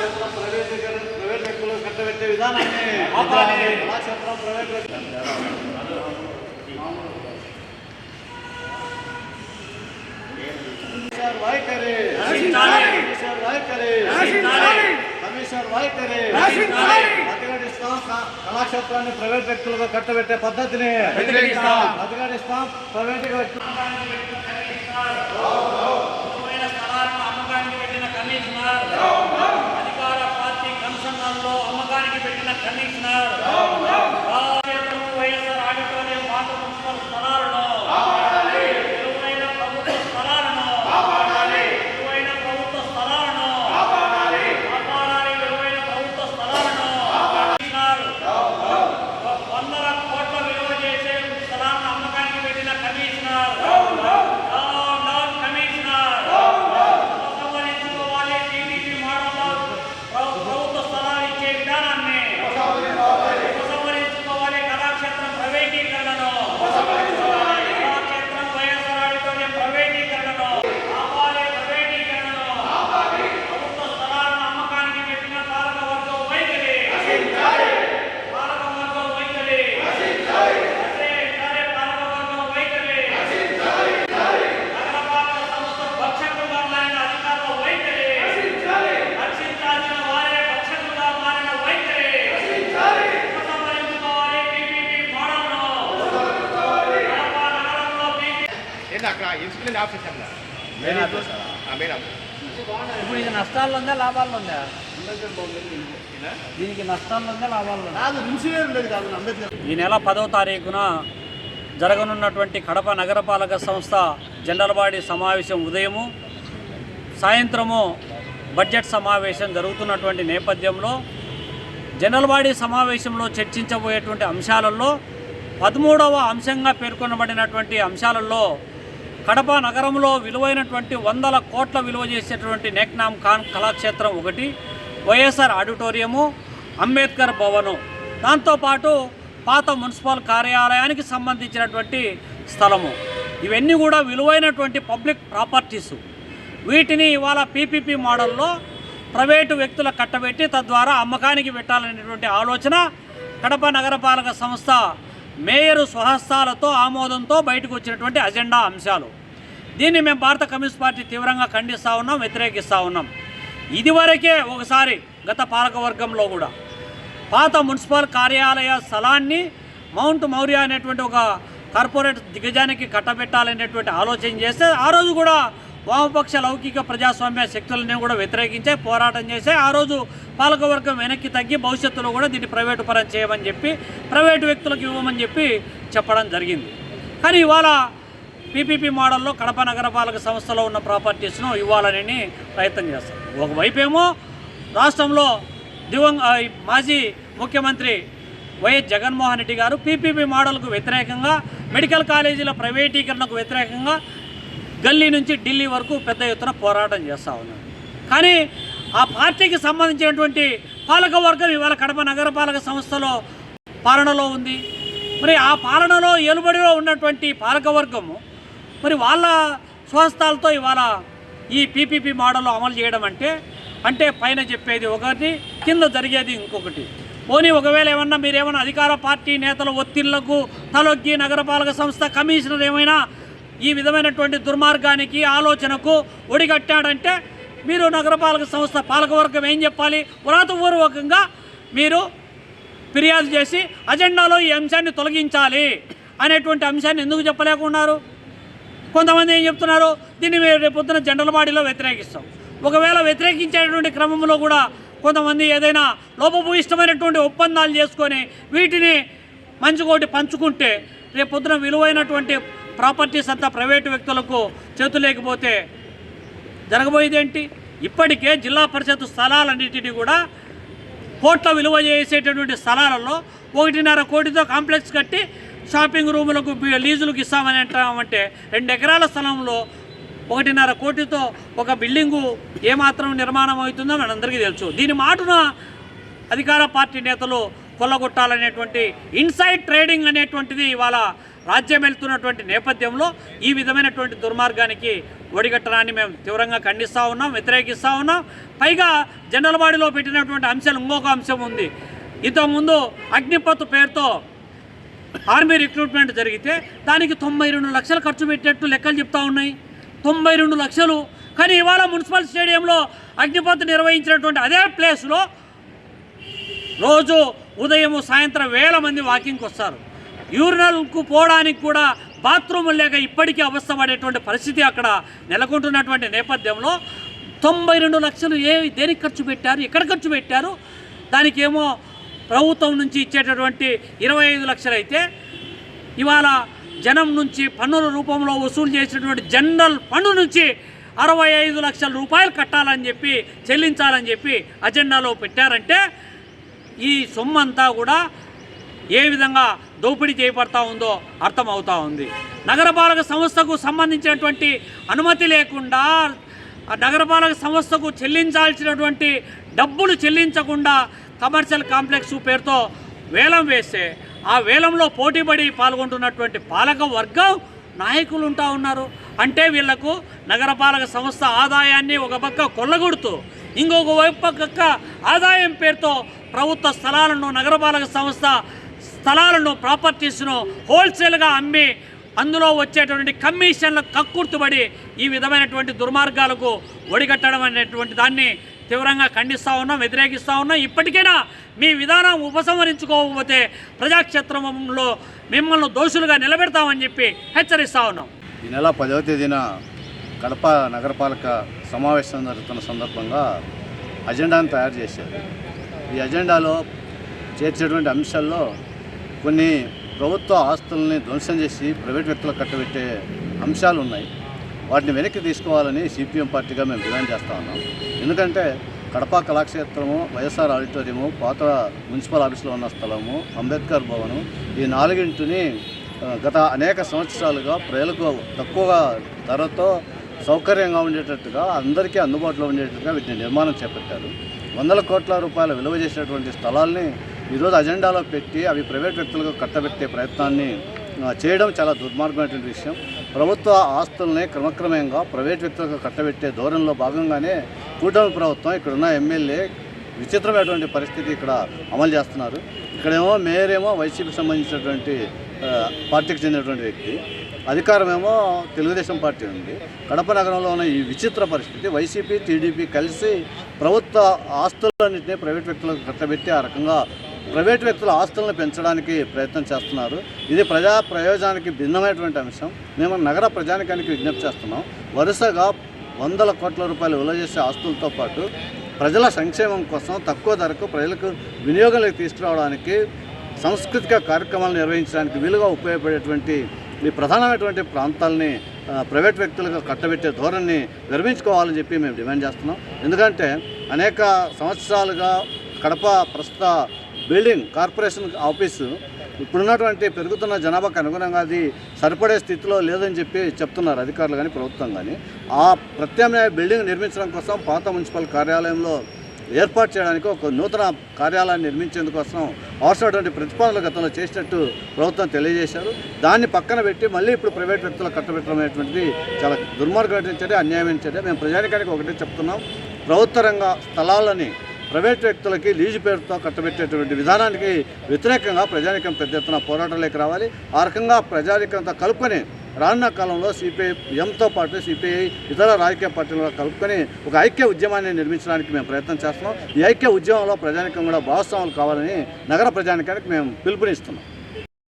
Kalakshetram private వ్యక్తులకు కట్టబెట్టే విధానాన్ని Kalakshetram private వైఖరి కమిషనర్ వైఖరి అధిగడిస్తాం. కళాక్షేత్రాన్ని ప్రైవేట్ వ్యక్తులుగా కట్టబెట్టే పద్ధతిని అధిగడిస్తాం. ప్రైవేట్ అధికార పార్టీ కమిషనర్లో అమ్మకానికి పెట్టిన కమిషనర్ వైఎస్ఆర్ ఆడిటోరియం పాత మున్సిపల్ స్థలాలను విలువైన ప్రభుత్వ స్థలాలను కాపాడాలి. విలువైన ప్రభుత్వ స్థలాలను కాపాడాలి. విలువైన ప్రభుత్వ స్థలాలను వందల కోట్ల విలువ చేసే స్థలాలను అమ్మకానికి పెట్టిన కమిషనర్ ప్రభుత్వ స్థలాలు ఇచ్చే విధానాన్ని ఉపసంహరించుకోవాలి. కళాక్షేత్రం ప్రైవేటీకరణను కళాక్షేత్రం వైఎస్ఆర్ ఆడిటోరియం ప్రైవేటీకరణను ఆపాలి. ప్రభుత్వ స్థలాలను అమ్మకానికి పెట్టిన పాలకవర్గం వైఖరి పాలకవర్గం వైఖరి నగరపాలక సంస్థ భక్షకులుగా మారిన అధికారుల వైఖరి రక్షించాల్సిన వారే భక్షకులుగా మారిన వైఖరి ఉపసంహరించుకోవాలి. పీపీపీ మోడల్ను కడప నగరంలో ఇప్పుడు ఇది నష్టాల్లో ఉందా లాభాల్లో ఉందా? దీనికి నష్టాల్లో ఉందా లాభాల్లో ఉందా? ఈ నెల 10వ తారీఖున జరగనున్నటువంటి కడప నగరపాలక సంస్థ జనరల్ బాడీ సమావేశం ఉదయము సాయంత్రము బడ్జెట్ సమావేశం జరుగుతున్నటువంటి నేపథ్యంలో జనరల్ బాడీ సమావేశంలో చర్చించబోయేటువంటి అంశాలలో 13వ అంశంగా పేర్కొనబడినటువంటి అంశాలలో కడప నగరంలో విలువైనటువంటి 100 కోట్ల విలువ చేసేటువంటి నెక్నామ్ ఖాన్ కళాక్షేత్రం ఒకటి, వైఎస్ఆర్ ఆడిటోరియము, అంబేద్కర్ భవను, దాంతోపాటు పాత మున్సిపల్ కార్యాలయానికి సంబంధించినటువంటి స్థలము. ఇవన్నీ కూడా విలువైనటువంటి పబ్లిక్ ప్రాపర్టీసు. వీటిని ఇవాళ పీపీపీ మోడల్లో ప్రైవేటు వ్యక్తుల కట్టబెట్టి తద్వారా అమ్మకానికి పెట్టాలనేటువంటి ఆలోచన కడప నగరపాలక సంస్థ మేయరు స్వహస్తాలతో ఆమోదంతో బయటకు వచ్చినటువంటి అజెండా అంశాలు. దీన్ని మేము భారత కమ్యూనిస్ట్ పార్టీ తీవ్రంగా ఖండిస్తూ ఉన్నాం, వ్యతిరేకిస్తూ ఉన్నాం. ఇదివరకే ఒకసారి గత పాలకవర్గంలో కూడా పాత మున్సిపల్ కార్యాలయ స్థలాన్ని మౌంట్ మౌర్య అనేటువంటి ఒక కార్పొరేట్ దిగ్గజానికి కట్టబెట్టాలనేటువంటి ఆలోచన చేస్తే ఆ రోజు కూడా వామపక్ష లౌకిక ప్రజాస్వామ్య శక్తులని కూడా వ్యతిరేకించే పోరాటం చేసే ఆ రోజు పాలకవర్గం వెనక్కి తగ్గి భవిష్యత్తులో కూడా దీన్ని ప్రైవేటు పరం చేయమని చెప్పి ప్రైవేటు వ్యక్తులకు ఇవ్వమని చెప్పి చెప్పడం జరిగింది. కానీ ఇవాళ పీపీపీ మోడల్లో కడప నగరపాలక సంస్థలో ఉన్న ప్రాపర్టీస్ను ఇవ్వాలని ప్రయత్నం చేస్తారు. ఒకవైపేమో రాష్ట్రంలో మాజీ ముఖ్యమంత్రి వైఎస్ జగన్మోహన్ రెడ్డి గారు పీపీపీ మోడల్కు వ్యతిరేకంగా మెడికల్ కాలేజీల ప్రైవేటీకరణకు వ్యతిరేకంగా గల్లీ నుంచి ఢిల్లీ వరకు పెద్ద ఎత్తున పోరాటం చేస్తూ ఉన్నారు. కానీ ఆ పార్టీకి సంబంధించినటువంటి పాలకవర్గం ఇవాళ కడప నగరపాలక సంస్థలో పాలనలో ఉంది. మరి ఆ పాలనలో ఏలుబడిలో ఉన్నటువంటి పాలకవర్గము మరి వాళ్ళ స్వహస్తాలతో ఇవాళ ఈ పీపీపీ మోడల్ అమలు చేయడం అంటే పైన చెప్పేది ఒకటి, కింద జరిగేది ఇంకొకటి. పోనీ ఒకవేళ మీరేమన్నా అధికార పార్టీ నేతల ఒత్తిళ్లకు తలొగ్గి నగరపాలక సంస్థ కమిషనర్ ఏమైనా ఈ విధమైనటువంటి దుర్మార్గానికి ఆలోచనకు ఒడిగట్టాడంటే మీరు నగరపాలక సంస్థ పాలకవర్గం ఏం చెప్పాలి? వ్రాతపూర్వకంగా మీరు ఫిర్యాదు చేసి అజెండాలో ఈ అంశాన్ని తొలగించాలి అనేటువంటి అంశాన్ని ఎందుకు చెప్పలేకున్నారు? కొంతమంది ఏం చెప్తున్నారు, దీన్ని మేము రేపొద్దున జనరల్ బాడీలో వ్యతిరేకిస్తాం. ఒకవేళ వ్యతిరేకించేటువంటి క్రమంలో కూడా కొంతమంది ఏదైనా లోపభూయిష్టమైనటువంటి ఒప్పందాలు చేసుకొని వీటిని మంచుకోటి పంచుకుంటే రేపొద్దున విలువైనటువంటి ప్రాపర్టీస్ అంతా ప్రైవేటు వ్యక్తులకు చేతులేకపోతే జరగబోయేదేంటి? ఇప్పటికే జిల్లా పరిషత్ స్థలాలన్నింటినీ కూడా కోట్ల విలువ చేసేటటువంటి స్థలాలలో 1.5 కోటితో కాంప్లెక్స్ కట్టి షాపింగ్ రూములకు లీజులకు ఇస్తామని అంటామంటే 2 ఎకరాల స్థలంలో 1.5 కోటితో ఒక బిల్డింగు ఏమాత్రం నిర్మాణం అవుతుందో మనందరికీ తెలుసు. దీని మాటున అధికార పార్టీ నేతలు కొల్లగొట్టాలనేటువంటి ఇన్సైడ్ ట్రేడింగ్ అనేటువంటిది ఇవాళ రాజ్యం వెళ్తున్నటువంటి నేపథ్యంలో ఈ విధమైనటువంటి దుర్మార్గానికి ఒడిగట్టడాన్ని మేము తీవ్రంగా ఖండిస్తూ ఉన్నాం, వ్యతిరేకిస్తూ ఉన్నాం. పైగా జనరల్ బాడీలో పెట్టినటువంటి అంశాలు ఇంకొక అంశం ఉంది. ఇంతకుముందు అగ్నిపత్ పేరుతో ఆర్మీ రిక్రూట్మెంట్ జరిగితే దానికి 92 లక్షలు ఖర్చు పెట్టేట్టు లెక్కలు చెప్తా ఉన్నాయి. 92 లక్షలు. కానీ ఇవాళ మున్సిపల్ స్టేడియంలో అగ్నిపత్ నిర్వహించినటువంటి అదే ప్లేస్లో రోజు ఉదయం సాయంత్రం వేల మంది వాకింగ్కి వస్తారు. యూరినల్కు పోవడానికి కూడా బాత్రూములు లేక ఇప్పటికీ అవస్థపడేటువంటి పరిస్థితి అక్కడ నెలకొంటున్నటువంటి నేపథ్యంలో 92 లక్షలు దేనికి ఖర్చు పెట్టారు, ఎక్కడ ఖర్చు పెట్టారు? దానికి ఏమో ప్రభుత్వం నుంచి ఇచ్చేటటువంటి 25 లక్షలు అయితే ఇవాళ జనం నుంచి పన్నుల రూపంలో వసూలు చేసినటువంటి జనరల్ ఫండ్ నుంచి 65 లక్షల రూపాయలు కట్టాలని చెప్పి చెల్లించాలని చెప్పి అజెండాలో పెట్టారంటే ఈ సొమ్మంతా కూడా ఏ విధంగా దోపిడీ చేయబడతా ఉందో అర్థమవుతూ ఉంది. నగరపాలక సంస్థకు సంబంధించినటువంటి అనుమతి లేకుండా నగరపాలక సంస్థకు చెల్లించాల్సినటువంటి డబ్బులు చెల్లించకుండా కమర్షియల్ కాంప్లెక్స్ పేరుతో వేలం వేస్తే ఆ వేలంలో పోటీపడి పాల్గొంటున్నటువంటి పాలక వర్గం నాయకులు ఉంటా ఉన్నారు. అంటే వీళ్లకు నగరపాలక సంస్థ ఆదాయాన్ని ఒక పక్క కొల్లగొడుతూ ఇంకొక వైపక్క ఆదాయం పేరుతో ప్రభుత్వ స్థలాలను నగరపాలక సంస్థ స్థలాలను ప్రాపర్టీస్ను హోల్సేల్గా అమ్మి అందులో వచ్చేటువంటి కమిషన్ల కక్కుర్తుబడి ఈ విధమైనటువంటి దుర్మార్గాలకు ఒడిగట్టడం అనేటువంటి దాన్ని తీవ్రంగా ఖండిస్తూ ఉన్నాం, వ్యతిరేకిస్తూ ఉన్నాం. ఇప్పటికైనా మీ విధానం ఉపసంహరించుకోకపోతే ప్రజాక్షేత్రంలో మిమ్మల్ని దోషులుగా నిలబెడతామని చెప్పి హెచ్చరిస్తూ ఉన్నాం. ఈ నెల 10వ తేదీన కడప నగరపాలక సమావేశం జరుగుతున్న సందర్భంగా అజెండాను తయారు చేశారు. ఈ అజెండాలో చేర్చేటువంటి అంశాల్లో కొన్ని ప్రభుత్వ ఆస్తుల్ని ధ్వంసం చేసి ప్రైవేట్ వ్యక్తులకు కట్టబెట్టే అంశాలు ఉన్నాయి. వాటిని వెనక్కి తీసుకోవాలని సిపిఎం పార్టీగా మేము డిమాండ్ చేస్తూ ఉన్నాం. ఎందుకంటే కడప కళాక్షేత్రము, వైఎస్ఆర్ ఆడిటోరియము, పాత మున్సిపల్ ఆఫీసులో ఉన్న స్థలము, అంబేద్కర్ భవనం, ఈ 4ని గత అనేక సంవత్సరాలుగా ప్రజలకు తక్కువ ధరతో సౌకర్యంగా ఉండేటట్టుగా అందరికీ అందుబాటులో ఉండేటట్టుగా వీటిని నిర్మాణం చేపట్టారు. 100 కోట్ల రూపాయల విలువ చేసినటువంటి స్థలాల్ని ఈరోజు అజెండాలో పెట్టి అవి ప్రైవేట్ వ్యక్తులకు కట్టబెట్టే ప్రయత్నాన్ని చేయడం చాలా దుర్మార్గమైనటువంటి విషయం. ప్రభుత్వ ఆస్తుల్ని క్రమక్రమంగా ప్రైవేట్ వ్యక్తులకు కట్టబెట్టే ధోరణిలో భాగంగానే కూటమి ప్రభుత్వం ఇక్కడున్న ఎమ్మెల్యే విచిత్రమైనటువంటి పరిస్థితి ఇక్కడ అమలు చేస్తున్నారు. ఇక్కడేమో మేయరేమో వైసీపీకి సంబంధించినటువంటి పార్టీకి చెందినటువంటి వ్యక్తి, అధికారమేమో తెలుగుదేశం పార్టీ ఉంది. కడప నగరంలో ఉన్న ఈ విచిత్ర పరిస్థితి వైసీపీ టీడీపీ కలిసి ప్రభుత్వ ఆస్తులన్నింటినీ ప్రైవేట్ వ్యక్తులకు కట్టబెట్టి ఆ రకంగా ప్రైవేట్ వ్యక్తుల ఆస్తులను పెంచడానికి ప్రయత్నం చేస్తున్నారు. ఇది ప్రజా ప్రయోజనానికి భిన్నమైనటువంటి అంశం. మేము నగర ప్రజానికానికి విజ్ఞప్తి చేస్తున్నాం. వరుసగా 100 కోట్ల రూపాయలు విలువ చేసే ఆస్తులతో పాటు ప్రజల సంక్షేమం కోసం తక్కువ ధరకు ప్రజలకు వినియోగంలోకి తీసుకురావడానికి, సాంస్కృతిక కార్యక్రమాలు నిర్వహించడానికి వీలుగా ఉపయోగపడేటువంటి ఈ ప్రధానమైనటువంటి ప్రాంతాలని ప్రైవేట్ వ్యక్తులకు కట్టబెట్టే ధోరణిని విరమించుకోవాలని చెప్పి మేము డిమాండ్ చేస్తున్నాం. ఎందుకంటే అనేక సంవత్సరాలుగా కడప ప్రస్తుత బిల్డింగ్ కార్పొరేషన్ ఆఫీసు ఇప్పుడున్నటువంటి పెరుగుతున్న జనాభాకు అనుగుణంగా అది సరిపడే స్థితిలో లేదని చెప్పి చెప్తున్నారు అధికారులు కానీ ప్రభుత్వం కానీ. ఆ ప్రత్యామ్నాయ బిల్డింగ్ నిర్మించడం కోసం పాత మున్సిపల్ కార్యాలయంలో ఏర్పాటు చేయడానికి ఒక నూతన కార్యాలయాన్ని నిర్మించేందుకోసం అవసరమైనటువంటి ప్రతిపాదనలు గతంలో చేసినట్టు ప్రభుత్వం తెలియజేశారు. దాన్ని పక్కన పెట్టి మళ్ళీ ఇప్పుడు ప్రైవేట్ వ్యక్తులకు కట్టబెట్టడం అనేటువంటిది చాలా దుర్మార్గమైన చర్య, అన్యాయమైన చర్య. మేము ప్రజానికానికి ఒకటే చెప్తున్నాం, ప్రభుత్వ రంగ స్థలాలని ప్రైవేట్ వ్యక్తులకి లీజు పేరుతో కట్టబెట్టేటువంటి విధానానికి వ్యతిరేకంగా ప్రజానికం పెద్ద ఎత్తున పోరాటాలకు రావాలి. ఆ రకంగా ప్రజానికంతో కలుపుకొని రానున్న కాలంలో సిపిఎంతో పాటు సిపిఐ ఇతర రాజకీయ పార్టీలు కలుపుకొని ఒక ఐక్య ఉద్యమాన్ని నిర్మించడానికి మేము ప్రయత్నం చేస్తున్నాం. ఈ ఐక్య ఉద్యమంలో ప్రజానికం కూడా భాగస్వాములు కావాలని నగర ప్రజానికానికి మేము పిలుపునిస్తున్నాం.